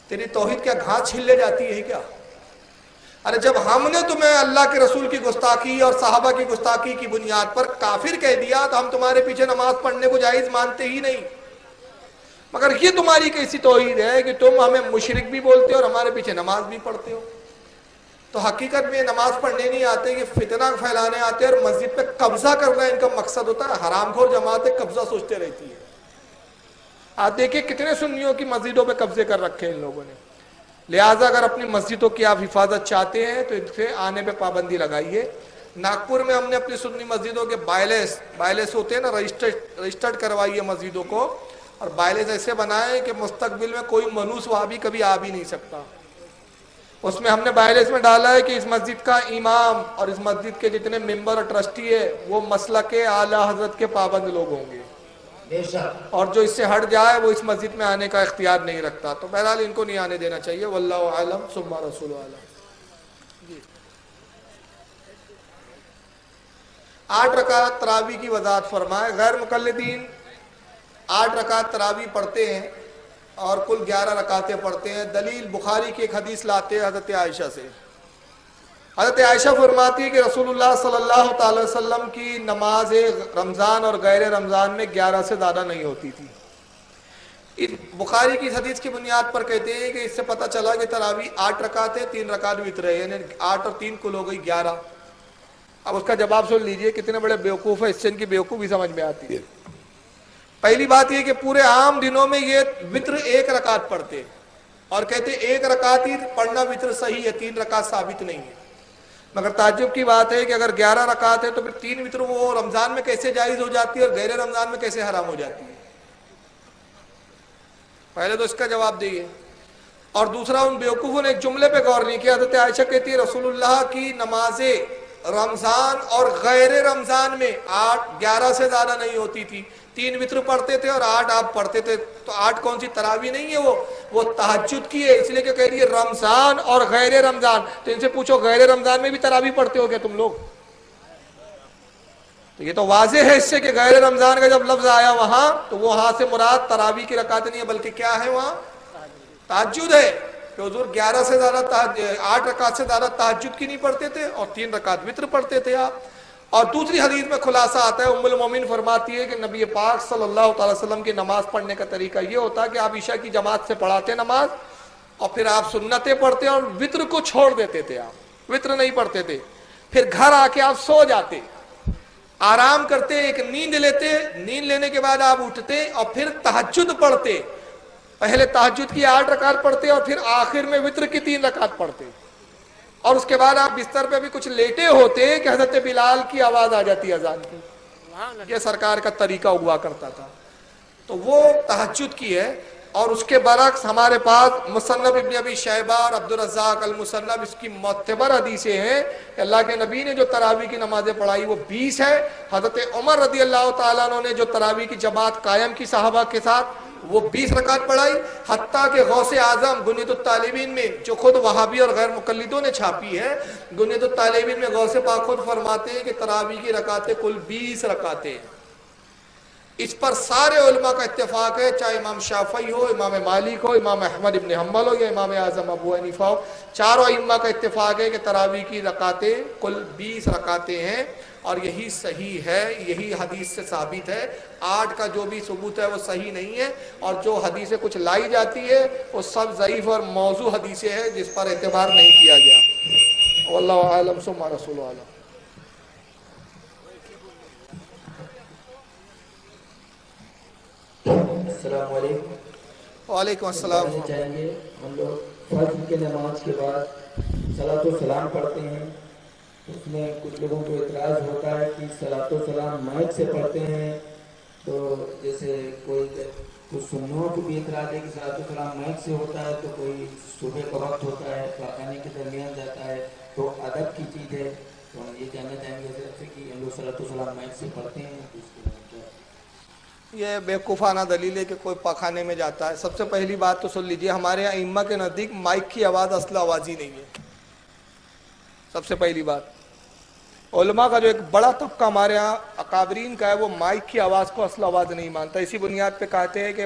تیری توحید کیا گھاس چھلنے جاتی ہے کیا؟ ارے جب ہم نے تمہیں اللہ کے رسول کی گستاخی اور صحابہ کی گستاخی کی بنیاد پر کافر کہہ دیا تو ہم تمہارے پیچھے نماز پڑھنے کو جائز مانتے ہی نہیں. مگر یہ تمہاری کیسی توحید ہے کہ تم ہمیں مشرک بھی بولتے ہو اور ہمارے پیچھے نماز بھی پڑھتے ہو؟ تو حقیقت میں نماز پڑھنے نہیں آتے، یہ فتنہ پھیلانے آتے ہیں اور مسجد پہ قبضہ کرنا ان کا مقصد ہوتا ہے. حرام خور جماعتیں قبضہ سوچتے رہتی ہے. آپ دیکھیں کتنے سنیوں کی مسجدوں پہ قبضے کر رکھے ہیں ان لوگوں نے. لہٰذا اگر اپنی مسجدوں کی آپ حفاظت چاہتے ہیں تو ان سے آنے پہ پابندی لگائیے. ناگپور میں ہم نے اپنی سنی مسجدوں کے بائلس ہوتے ہیں نا، رجسٹرڈ کروائیے مسجدوں کو، اور بائلس ایسے بنائے کہ مستقبل میں کوئی منوس وہاں بھی کبھی آ بھی نہیں سکتا. اس میں ہم نے بائلس میں ڈالا ہے کہ اس مسجد کا امام اور اس مسجد کے جتنے ممبر اور ٹرسٹی ہے وہ مسلک اعلیٰ حضرت کے پابند لوگ ہوں گے، اور جو اس سے ہٹ جائے وہ اس مسجد میں آنے کا اختیار نہیں رکھتا. تو بہرحال ان کو نہیں آنے دینا چاہیے. واللہ اعلم ثم رسول اعلم. 8 رکعت تراویح کی وضاحت فرمائے. غیر مقلدین 8 رکعت تراویح پڑھتے ہیں اور کل 11 رکعتیں پڑھتے ہیں. دلیل بخاری کی ایک حدیث لاتے ہیں حضرت عائشہ سے. حضرت عائشہ فرماتی ہے کہ رسول اللہ صلی اللہ تعالی وسلم کی نماز رمضان اور غیر رمضان میں 11 سے زیادہ نہیں ہوتی تھی. بخاری کی حدیث کی بنیاد پر کہتے ہیں کہ اس سے پتہ چلا کہ تراویح 8 رکعت ہے، 3 رکعت وتر ہے، یعنی 8 اور 3 کل ہو گئی 11. اب اس کا جواب سن لیجئے، کتنے بڑے بیوقوف ہے، اس سے ان کی بیوقوفی سمجھ میں آتی ہے. پہلی بات یہ کہ پورے عام دنوں میں یہ وتر 1 رکعت پڑھتے اور کہتے 1 رکعت ہی پڑھنا وتر صحیح ہے، 3 رکعت ثابت نہیں ہے. مگر تعجب کی بات ہے کہ اگر 11 رکعت ہے تو پھر 3 وتر وہ رمضان میں کیسے جائز ہو جاتی ہے اور غیر رمضان میں کیسے حرام ہو جاتی ہے؟ پہلے تو اس کا جواب دیئے. اور دوسرا، ان بیوقوفوں نے ایک جملے پہ غور نہیں کیا. حضرت عائشہ کہتی ہے رسول اللہ کی نمازیں رمضان اور غیر رمضان میں 11 سے زیادہ نہیں ہوتی تھی. 3 وتر پڑھتے تھے اور 8 آپ پڑھتے تھے. تو 8 کون سی تراویح نہیں ہے، وہ تہجد کی ہے. اس لیے کہ کہہ رہی ہے رمضان اور غیر رمضان. تو ان سے پوچھو غیر رمضان میں بھی تراویح پڑھتے ہو کیا تم لوگ؟ تو یہ تو واضح ہے اس سے کہ غیر رمضان کا جب لفظ آیا وہاں تو وہاں سے مراد تراویح کی رکعتیں نہیں ہے، بلکہ کیا ہے وہاں؟ تہجد ہے. کہ حضور 11 سے زیادہ 8 رکعت سے زیادہ تہجد کی نہیں پڑھتے تھے اور 3 رکعت وتر پڑھتے تھے آپ. اور دوسری حدیث میں خلاصہ آتا ہے، ام المومنین فرماتی ہے کہ نبی پاک صلی اللہ تعالی وسلم کی نماز پڑھنے کا طریقہ یہ ہوتا ہے کہ آپ عشاء کی جماعت سے پڑھاتے نماز اور پھر آپ سنتیں پڑھتے اور وتر کو چھوڑ دیتے تھے. آپ وتر نہیں پڑھتے تھے. پھر گھر آ کے آپ سو جاتے، آرام کرتے، ایک نیند لیتے، نیند لینے کے بعد آپ اٹھتے اور پھر تہجد پڑھتے. پہلے تہجد کی 8 رکعت پڑھتے اور پھر آخر میں وتر کی 3 رکعت پڑھتے. اور اس کے بعد آپ بستر پہ بھی کچھ لیٹے ہوتے کہ حضرت بلال کی آواز آ جاتی اذان کی. یہ سرکار کا طریقہ ہوا کرتا تھا. تو وہ تہجد کی ہے. اور اس کے برعکس ہمارے پاس مصنف ابن ابی شیبہ اور عبدالرزاق المصنف اس کی معتبر حدیثیں ہیں کہ اللہ کے نبی نے جو تراویح کی نمازیں پڑھائی وہ 20 ہے. حضرت عمر رضی اللہ تعالیٰ عنہ نے جو تراویح کی جماعت قائم کی صحابہ کے ساتھ وہ 20 رکعت پڑھائی. حتیٰ کہ غوث اعظم گنیت الطالبین میں جو خود وہابی اور غیر مقلدوں نے چھاپی ہے، گنیت الطالبین میں غوث پاک خود فرماتے ہیں کہ تراویح کی رکعتیں کل 20 رکعتیں. اس پر سارے علماء کا اتفاق ہے، چاہے امام شافعی ہو، امام مالک ہو، امام احمد ابن حنبل ہو یا امام اعظم ابو حنیفہ ہو، چاروں ائمہ کا اتفاق ہے کہ تراویح کی رکعتیں کل 20 رکعتیں ہیں. اور یہی صحیح ہے، یہی حدیث سے ثابت ہے. 8 کا جو بھی ثبوت ہے وہ صحیح نہیں ہے، اور جو حدیثیں کچھ لائی جاتی ہے وہ سب ضعیف اور موضوع حدیثیں ہیں جس پر اعتبار نہیں کیا گیا. واللہ اعلم ثم رسول اعلم. السلام علیکم. وعلیکم السلام. چاہیے ہم لوگ فجر کے نماز کے بعد صلاۃ و سلام پڑھتے ہیں. اس میں کچھ لوگوں کو اعتراض ہوتا ہے کہ صلاۃ و سلام مائک سے پڑھتے ہیں. تو جیسے کوئی کچھ سنوں کو بھی اعتراض ہے کہ صلاۃ و سلام مائک سے ہوتا ہے، تو کوئی صبح کا وقت ہوتا ہے، پاکانے کے درمیان جاتا ہے، تو ادب کی چیز ہے. تو ہم یہ جاننا چاہیں گے سر سے کہ ہم لوگ صلاۃ و سلام مائک سے پڑھتے ہیں تو اس کے بعد کیا؟ یہ بیوقوفانہ دلیل ہے کہ کوئی پاخانے میں جاتا ہے. سب سے پہلی بات تو سن لیجئے، ہمارے یہاں ائمہ کے نزدیک مائک کی آواز اصل آواز ہی نہیں ہے. سب سے پہلی بات، علماء کا جو ایک بڑا طبقہ ہمارے ہاں اکابرین کا ہے وہ مائک کی آواز کو اصل آواز نہیں مانتا. اسی بنیاد پہ کہتے ہیں کہ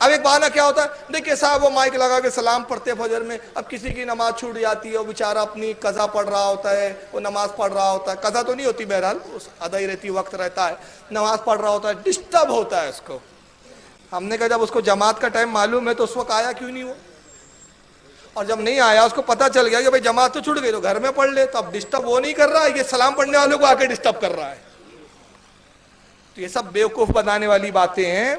اب ایک بہانہ کیا ہوتا ہے، دیکھیے صاحب وہ مائک لگا کے سلام پڑھتے فجر میں، اب کسی کی نماز چھوٹ جاتی ہے، وہ بیچارہ اپنی قضا پڑھ رہا ہوتا ہے، وہ نماز پڑھ رہا ہوتا ہے، قضا تو نہیں ہوتی بہرحال اس ادا ہی رہتی، وقت رہتا ہے، نماز پڑھ رہا ہوتا ہے، ڈسٹرب ہوتا ہے اس کو. ہم نے کہا جب اس کو جماعت کا ٹائم معلوم ہے تو اس وقت آیا کیوں نہیں وہ؟ اور جب نہیں آیا اس کو پتہ چل گیا کہ بھائی جماعت تو چھوٹ گئی تو گھر میں پڑھ لے، تو اب ڈسٹرب وہ نہیں کر رہا ہے، یہ سلام پڑھنے والوں کو آ کے ڈسٹرب کر رہا ہے. تو یہ سب بیوقوف بنانے والی باتیں ہیں.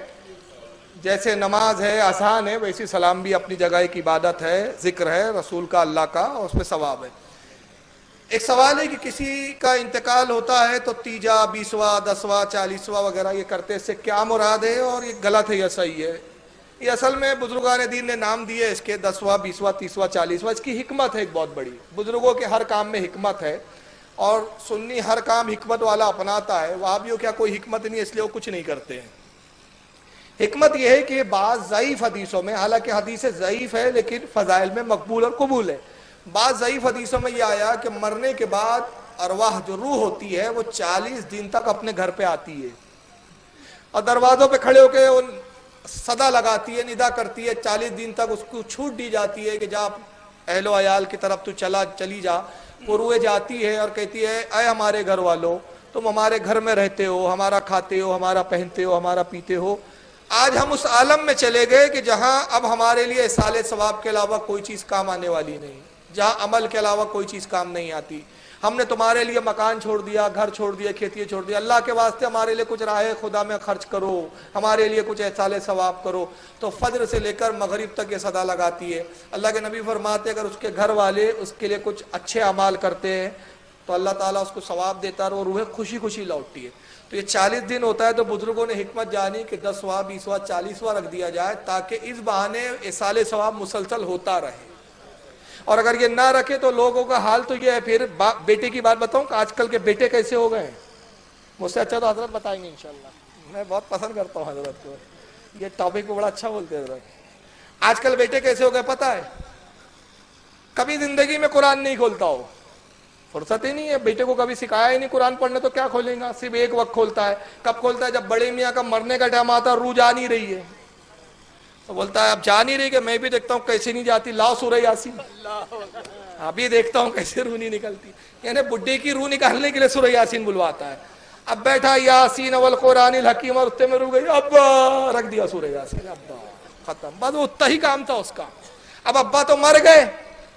جیسے نماز ہے آسان ہے، ویسی سلام بھی اپنی جگہ ایک عبادت ہے، ذکر ہے رسول کا اللہ کا، اور اس میں ثواب ہے. ایک سوال ہے کہ کسی کا انتقال ہوتا ہے تو تیجا 20واں 10واں 40واں وغیرہ یہ کرتے، اس سے کیا مراد ہے اور یہ غلط ہے یا صحیح ہے؟ یہ اصل میں بزرگان دین نے نام دیے اس کے 10واں 20واں 30واں 40واں. اس کی حکمت ہے ایک بہت بڑی. بزرگوں کے ہر کام میں حکمت ہے، اور سنی ہر کام حکمت والا اپناتا ہے. وہابیوں کیا کوئی حکمت نہیں، اس لیے وہ کچھ نہیں کرتے ہیں. حکمت یہ ہے کہ بعض ضعیف حدیثوں میں، حالانکہ حدیث ضعیف ہے لیکن فضائل میں مقبول اور قبول ہے، بعض ضعیف حدیثوں میں یہ آیا کہ مرنے کے بعد ارواح جو روح ہوتی ہے وہ 40 دن تک اپنے گھر پہ آتی ہے، اور دروازوں پہ کھڑے ہو کے صدا لگاتی ہے، ندا کرتی ہے. 40 دن تک اس کو چھوٹ دی جاتی ہے کہ جا اہل و عیال کی طرف تو چلی جا. وہ روح جاتی ہے اور کہتی ہے اے ہمارے گھر والوں، تم ہمارے گھر میں رہتے ہو، ہمارا کھاتے ہو، ہمارا پہنتے ہو، ہمارا پیتے ہو. آج ہم اس عالم میں چلے گئے کہ جہاں اب ہمارے لیے اصالِ ثواب کے علاوہ کوئی چیز کام آنے والی نہیں، جہاں عمل کے علاوہ کوئی چیز کام نہیں آتی. ہم نے تمہارے لیے مکان چھوڑ دیا، گھر چھوڑ دیا، کھیتی چھوڑ دیا. اللہ کے واسطے ہمارے لیے کچھ راہ خدا میں خرچ کرو، ہمارے لیے کچھ اصالِ ثواب کرو. تو فجر سے لے کر مغرب تک یہ صدا لگاتی ہے. اللہ کے نبی فرماتے اگر اس کے گھر والے اس کے لیے کچھ اچھے اعمال کرتے ہیں تو اللہ تعالیٰ اس کو ثواب دیتا ہے اور روح خوشی خوشی لوٹتی ہے. تو یہ 40 دن ہوتا ہے، تو بزرگوں نے حکمت جانی کہ 10واں 20واں 40واں رکھ دیا جائے تاکہ اس بہانے اصالِ ثواب مسلسل ہوتا رہے. اور اگر یہ نہ رکھے تو لوگوں کا حال تو یہ ہے. پھر بیٹے کی بات بتاؤں کہ آج کل کے بیٹے کیسے ہو گئے ہیں، مجھ سے اچھا تو حضرت بتائیں گے انشاءاللہ. میں بہت پسند کرتا ہوں حضرت کو، یہ ٹاپک کو بڑا اچھا بولتے ہیں حضرت. آج کل بیٹے کیسے ہو گئے پتہ ہے؟ کبھی زندگی میں قرآن نہیں کھولتا ہو، فرصت ہی نہیں ہے. بیٹے کو کبھی سکھایا ہی نہیں قرآن پڑھنے، تو کیا کھولیں گا؟ صرف ایک وقت کھولتا ہے. کب کھولتا ہے؟ جب بڑے میاں کا مرنے کا ٹائم آتا ہے، روح جا نہیں رہی ہے تو بولتا ہے اب جا نہیں رہی کہ میں بھی دیکھتا ہوں کیسے نہیں جاتی، لاؤ سورہ یاسین. ابھی دیکھتا ہوں کیسے روح نہیں نکلتی. یعنی بڈھے کی روح نکالنے کے لیے سورہ یاسین بلواتا ہے. اب بیٹھا یاسین والقرآن الحکیم، اور اتنے میں روح گئی، ابا رکھ دیا سورہ یاسین، ابا ختم. بس اتنا ہی کام تھا اس کا. اب ابا تو مر گئے،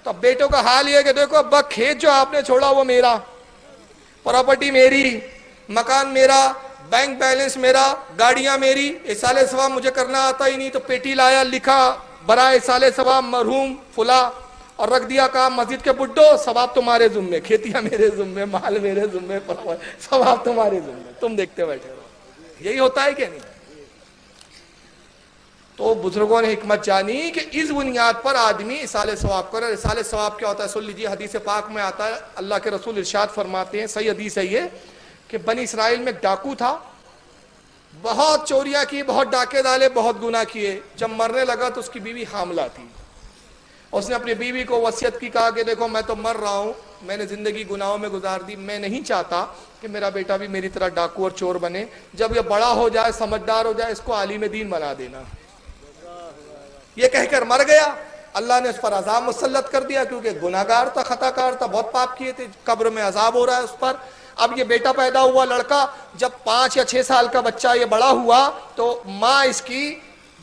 تو اب بیٹوں کا حال یہ ہے کہ دیکھو ابا کھیت جو آپ نے چھوڑا وہ میرا، پراپرٹی میری، مکان میرا، بینک بیلنس میرا، گاڑیاں میری. اصالِ ثواب مجھے کرنا آتا ہی نہیں، تو پیٹی لایا، لکھا برائے اصالِ ثواب مرحوم فلاں، اور رکھ دیا. کہا مسجد کے بڈھو ثواب تمہارے ذمے، کھیتیاں میرے ذمے، مال میرے ذمے، ثواب تمہارے ذمے، تم دیکھتے بیٹھے رہو. یہی ہوتا ہے کہ نہیں؟ تو بزرگوں نے حکمت جانی کہ اس بنیاد پر آدمی اصالِ ثواب کرے. اصالِ ثواب کیا ہوتا ہے؟ سن لیجیے، حدیث پاک میں آتا ہے، اللہ کے رسول ارشاد فرماتے ہیں، صحیح حدیث ہے یہ، کہ بنی اسرائیل میں ایک ڈاکو تھا، بہت چوریاں کی، بہت ڈاکے ڈالے، بہت گناہ کیے. جب مرنے لگا تو اس کی بیوی حاملہ تھی. اس نے اپنی بیوی کو وصیت کی، کہا کہ دیکھو میں تو مر رہا ہوں، میں نے زندگی گناہوں میں گزار دی، میں نہیں چاہتا کہ میرا بیٹا بھی میری طرح ڈاکو اور چور بنے. جب یہ بڑا ہو جائے، سمجھدار ہو جائے، اس کو عالم دین بنا دینا. یہ کہہ کر مر گیا. اللہ نے اس پر عذاب مسلط کر دیا، کیونکہ گناہ گار تھا، خطا کار تھا، بہت پاپ کیے تھے. قبر میں عذاب ہو رہا ہے اس پر. اب یہ بیٹا پیدا ہوا لڑکا. جب 5 یا 6 سال کا بچہ یہ بڑا ہوا تو ماں اس کی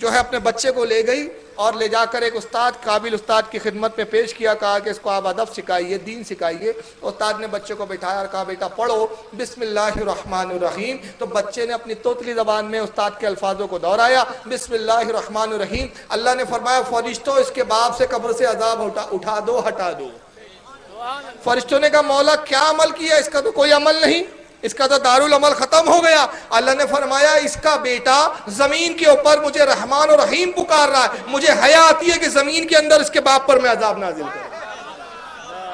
جو ہے اپنے بچے کو لے گئی اور لے جا کر ایک استاد، قابل استاد کی خدمت میں پیش کیا. کہا کہ اس کو آپ ادب سکھائیے، دین سکھائیے. استاد نے بچے کو بٹھایا اور کہا بیٹا پڑھو بسم اللہ الرحمن الرحیم. تو بچے نے اپنی توتلی زبان میں استاد کے الفاظوں کو دہرایا، بسم اللہ الرحمن الرحیم. اللہ نے فرمایا فرشتوں اس کے باپ سے قبر سے عذاب اٹھا دو، ہٹا دو. فرشتوں نے کہا مولا کیا عمل کیا؟ اس کا تو کوئی عمل نہیں، اس کا تو دارالعمل ختم ہو گیا. اللہ نے فرمایا اس کا بیٹا زمین کے اوپر مجھے رحمان و رحیم پکار رہا ہے، مجھے حیا آتی ہے کہ زمین کے اندر اس کے باپ پر میں عذاب نازل کروں.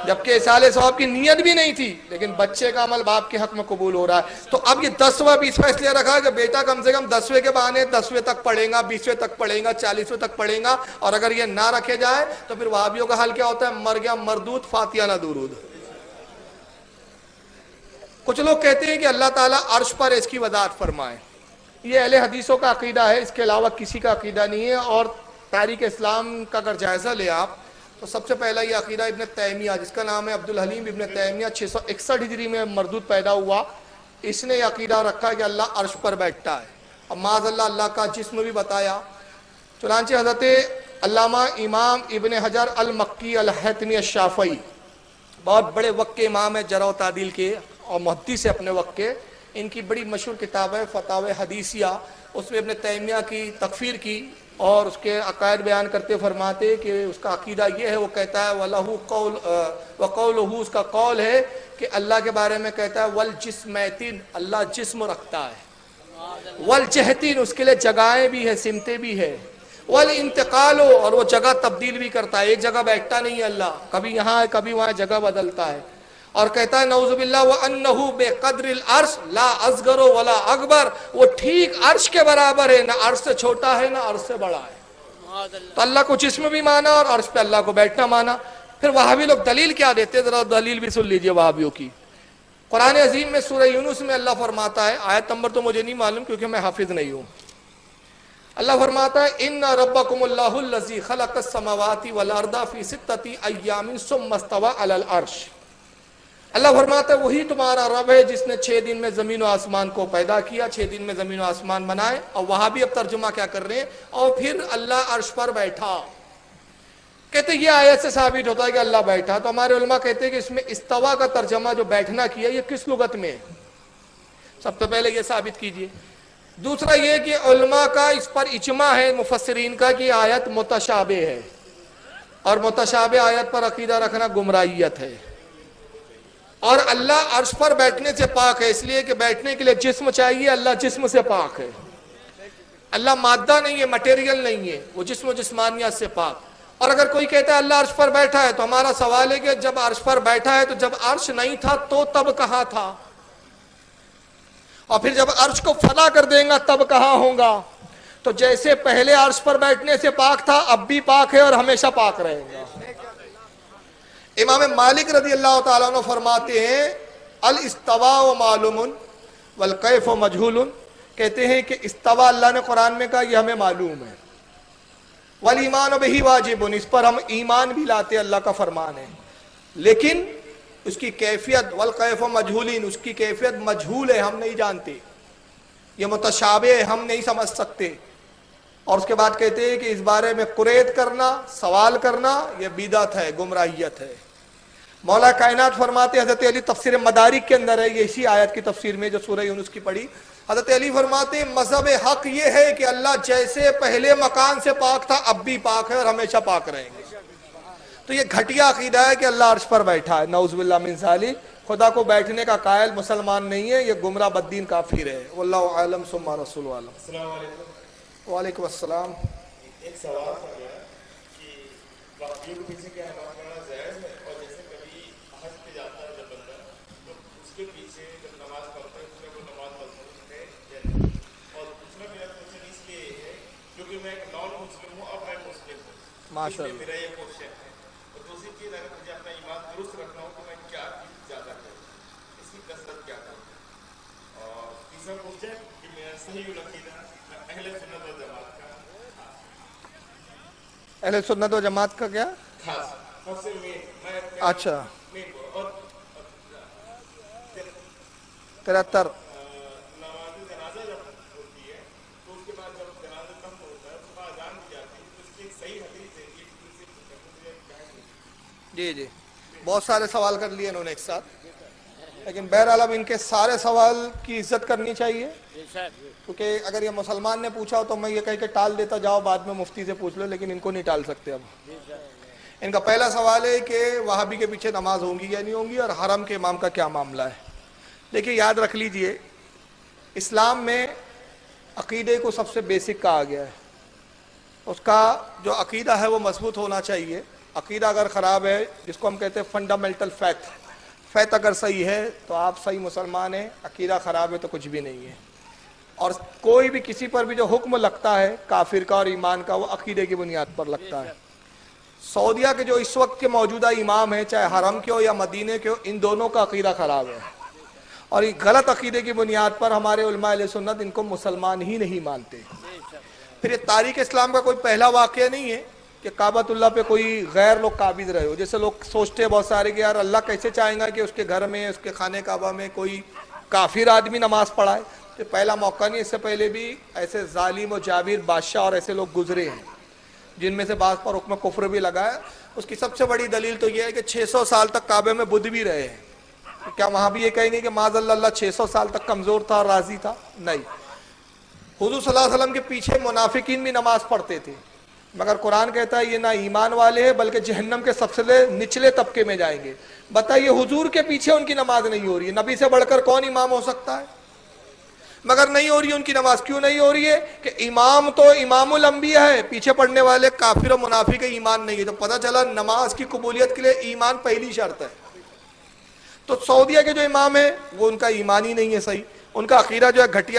جبکہ اصالِ ثواب کی نیت بھی نہیں تھی، لیکن بچے کا عمل باپ کے حق میں قبول ہو رہا ہے. تو اب یہ 10واں 20واں اس لیے رکھا کہ بیٹا کم سے کم 10ویں کے بہانے 10ویں تک پڑھیں گا، 20ویں تک پڑھیں گا، 40ویں تک پڑھیں گا. اور اگر یہ نہ رکھے جائے تو پھر وہابیوں کا حال کیا ہوتا ہے؟ مر گیا مردود، فاتحہ نہ درود. کچھ لوگ کہتے ہیں کہ اللہ تعالیٰ عرش پر اس کی وضاحت فرمائے. یہ اہل حدیثوں کا عقیدہ ہے، اس کے علاوہ کسی کا عقیدہ نہیں ہے۔ اور تاریخ اسلام کا اگر جائزہ لے آپ تو سب سے پہلا یہ عقیدہ ابن تیمیہ، جس کا نام ہے عبدالحلیم ابن تیمیہ، 661 ہجری میں مردود پیدا ہوا، اس نے یہ عقیدہ رکھا کہ اللہ عرش پر بیٹھتا ہے، اور معاذ اللہ اللہ کا جسم بھی بتایا۔ چنانچہ حضرت علامہ امام ابن حجر المکی الحیثمی الشافعی، بہت بڑے وقت کے امام ہیں جرح و تعدیل کے اور محدث اپنے وقت کے، ان کی بڑی مشہور کتاب ہے فتاوی حدیثیہ، اس میں ابن تیمیہ کی تکفیر کی اور اس کے عقائد بیان کرتے فرماتے کہ اس کا عقیدہ یہ ہے، وہ کہتا ہے وَلَهُ قَوْلُ وَقَوْلُهُ، اس کا قول ہے کہ اللہ کے بارے میں کہتا ہے وَالْجِسْمَيْتِن، اللہ جسم رکھتا ہے، وَالْجِهْتِن، اس کے لیے جگہیں بھی ہے، سمتیں بھی ہے، وَالْإِنْتِقَالُ، اور وہ جگہ تبدیل بھی کرتا ہے، ایک جگہ بیٹھتا نہیں ہے اللہ، کبھی یہاں ہے کبھی وہاں جگہ بدلتا ہے، اور کہتا ہے نعوذ باللہ وَأَنَّهُ بِقَدْرِ الْعَرْشِ لَا أَصْغَرُ وَلَا أَكْبَرُ، وہ ٹھیک عرش کے برابر ہے، نہ عرش سے چھوٹا ہے نہ عرش سے بڑا ہے۔ تو اللہ کو جسم بھی مانا اور عرش پہ اللہ کو بیٹھنا مانا۔ پھر وہابی لوگ دلیل کیا دیتے، ذرا دلیل بھی سن لیجئے وہابیوں کی۔ قرآن عظیم میں سورہ یونس میں اللہ فرماتا ہے، آیت نمبر تو مجھے نہیں معلوم کیونکہ میں حافظ نہیں ہوں، اللہ فرماتا ہے ان ربکم اللہ الذی خلق السماوات والارض فی ستۃ ایام ثم استوى علی العرش، اللہ فرماتا ہے وہی تمہارا رب ہے جس نے 6 دن میں زمین و آسمان کو پیدا کیا، 6 دن میں زمین و آسمان بنائے۔ اور وہاں بھی اب ترجمہ کیا کر رہے ہیں، اور پھر اللہ عرش پر بیٹھا، کہتے ہیں یہ آیت سے ثابت ہوتا ہے کہ اللہ بیٹھا۔ تو ہمارے علماء کہتے ہیں کہ اس میں استوا کا ترجمہ جو بیٹھنا کیا یہ کس لغت میں ہے، سب سے پہلے یہ ثابت کیجئے۔ دوسرا یہ کہ علماء کا اس پر اجماع ہے مفسرین کا کہ آیت متشابہ ہے، اور متشابہ آیت پر عقیدہ رکھنا گمراہیت ہے، اور اللہ عرش پر بیٹھنے سے پاک ہے، اس لیے کہ بیٹھنے کے لیے جسم چاہیے، اللہ جسم سے پاک ہے، اللہ مادہ نہیں ہے، مٹیریل نہیں ہے، وہ جسم و جسمانیت سے پاک۔ اور اگر کوئی کہتا ہے اللہ عرش پر بیٹھا ہے تو ہمارا سوال ہے کہ جب عرش پر بیٹھا ہے تو جب عرش نہیں تھا تو تب کہاں تھا، اور پھر جب عرش کو فنا کر دیں گا تب کہاں ہوگا؟ تو جیسے پہلے عرش پر بیٹھنے سے پاک تھا اب بھی پاک ہے اور ہمیشہ پاک رہے گا۔ امام مالک رضی اللہ تعالیٰ عنہ فرماتے ہیں الاستواء معلوم والکیف مجہول، کہتے ہیں کہ استوا اللہ نے قرآن میں کہا یہ ہمیں معلوم ہے، والایمان بہ واجب، اس پر ہم ایمان بھی لاتے، اللہ کا فرمان ہے، لیکن اس کی کیفیت والکیف مجہولین، اس کی کیفیت مجہول ہے، ہم نہیں جانتے، یہ متشابہ ہے، ہم نہیں سمجھ سکتے۔ اور اس کے بعد کہتے ہیں کہ اس بارے میں قرید کرنا، سوال کرنا یہ بدعت ہے، گمراہیت ہے۔ مولا کائنات فرماتے، حضرت علی تفسیر مدارک کے اندر ہے یہ، اسی آیت کی تفسیر میں جو سورہ یونس کی پڑھی، حضرت علی فرماتے ہیں مذہب حق یہ ہے کہ اللہ جیسے پہلے مکان سے پاک تھا اب بھی پاک ہے اور ہمیشہ پاک رہیں گے۔ تو یہ گھٹیا عقیدہ ہے کہ اللہ عرش پر بیٹھا ہے، نعوذ باللہ من ذالک، خدا کو بیٹھنے کا قائل مسلمان نہیں ہے، یہ گمراہ بددین کافر ہے۔ واللہ اعلم ثم رسول عالم۔ السلام علیکم۔ وعلیکم السلام۔ ایک سوال تھا میرا کہ وقتیوں کے پیچھے کیا نماز پڑھنا جائز ہے، اور جیسے کبھی حج پہ جاتا ہے جب بندہ تو اس کے پیچھے جب نماز پڑھتا ہے اس میں وہ نماز مضمون ہے یا نہیں؟ اور دوسرا میرا کوشچن اس لیے ہے کیونکہ میں ایک نان مسلم ہوں، اب میں مسلم ہوں، اس لیے میرا یہ کوشچن ہے۔ اور دوسری چیز اگر مجھے اپنا ایمان درست رکھنا ہو تو میں کیا چیز زیادہ کروں، اس کی کثرت کیا کروں؟ اور تیسرا کوشچن کہ میرا صحیح العقیدہ اہل سنت و جماعت کا اہل سنت و جماعت کا کیا؟ خاص سب سے اچھا اور 73 نماز جنازہ جب ہوتی ہے تو اس کے بعد جب جنازہ ختم ہوتا ہے اس کا اذان دی جاتی ہے، تو اس کی ایک صحیح حدیث ہے کہ جی جی بہت سارے سوال کر لیے انہوں نے ایک ساتھ، لیکن بہرحال اب ان کے سارے سوال کی عزت کرنی چاہیے، کیونکہ اگر یہ مسلمان نے پوچھا ہو تو میں یہ کہہ کے ٹال دیتا جاؤ بعد میں مفتی سے پوچھ لو، لیکن ان کو نہیں ٹال سکتے۔ اب ان کا پہلا سوال ہے کہ وہابی کے پیچھے نماز ہوں گی یا نہیں ہوں گی، اور حرم کے امام کا کیا معاملہ ہے۔ دیکھیے یاد رکھ لیجئے، اسلام میں عقیدے کو سب سے بیسک کہا گیا ہے، اس کا جو عقیدہ ہے وہ مضبوط ہونا چاہیے۔ عقیدہ اگر خراب ہے، جس کو ہم کہتے ہیں فنڈامنٹل فیتھ اگر صحیح ہے تو آپ صحیح مسلمان ہیں، عقیدہ خراب ہے تو کچھ بھی نہیں ہے۔ اور کوئی بھی کسی پر بھی جو حکم لگتا ہے کافر کا اور ایمان کا، وہ عقیدے کی بنیاد پر لگتا ہے۔ سعودیہ کے جو اس وقت کے موجودہ امام ہیں، چاہے حرم کے ہو یا مدینے کے ہو، ان دونوں کا عقیدہ خراب ہے، اور یہ غلط عقیدے کی بنیاد پر ہمارے علماء اہل سنت ان کو مسلمان ہی نہیں مانتے. پھر یہ تاریخ اسلام کا کوئی پہلا واقعہ نہیں ہے کہ کعبۃ اللہ پہ کوئی غیر لوگ قابض رہے ہو. جیسے لوگ سوچتے ہیں بہت سارے کہ یار اللہ کیسے چاہیں گا کہ اس کے گھر میں، اس کے خانہ کعبہ میں کوئی کافر آدمی نماز پڑھائے. تو پہلا موقع نہیں. اس سے پہلے بھی ایسے ظالم و جابر بادشاہ اور ایسے لوگ گزرے ہیں جن میں سے بعض پر حکم کفر بھی لگایا. اس کی سب سے بڑی دلیل تو یہ ہے کہ 600 سال تک کعبے میں بدھ بھی رہے ہیں. کیا وہاں بھی یہ کہیں گے کہ معاذ اللہ 600 سال تک کمزور تھا اور راضی تھا؟ نہیں. حضور صلی اللہ علیہ وسلم کے پیچھے منافقین بھی نماز پڑھتے تھے، مگر قرآن کہتا ہے یہ نہ ایمان والے ہیں بلکہ جہنم کے سب سے نچلے طبقے میں جائیں گے. بتائیے حضور کے پیچھے ان کی نماز نہیں ہو رہی ہے. نبی سے بڑھ کر کون امام ہو سکتا ہے؟ مگر نہیں ہو رہی ہے ان کی نماز. کیوں نہیں ہو رہی ہے؟ کہ امام تو امام الانبیاء ہے، پیچھے پڑھنے والے کافر و منافق ایمان نہیں ہے. تو پتہ چلا نماز کی قبولیت کے لیے ایمان پہلی شرط ہے. تو سعودیہ کے جو امام ہیں وہ ان کا ایمان ہی نہیں ہے صحیح، ان کا عقیدہ جو ہے گھٹیا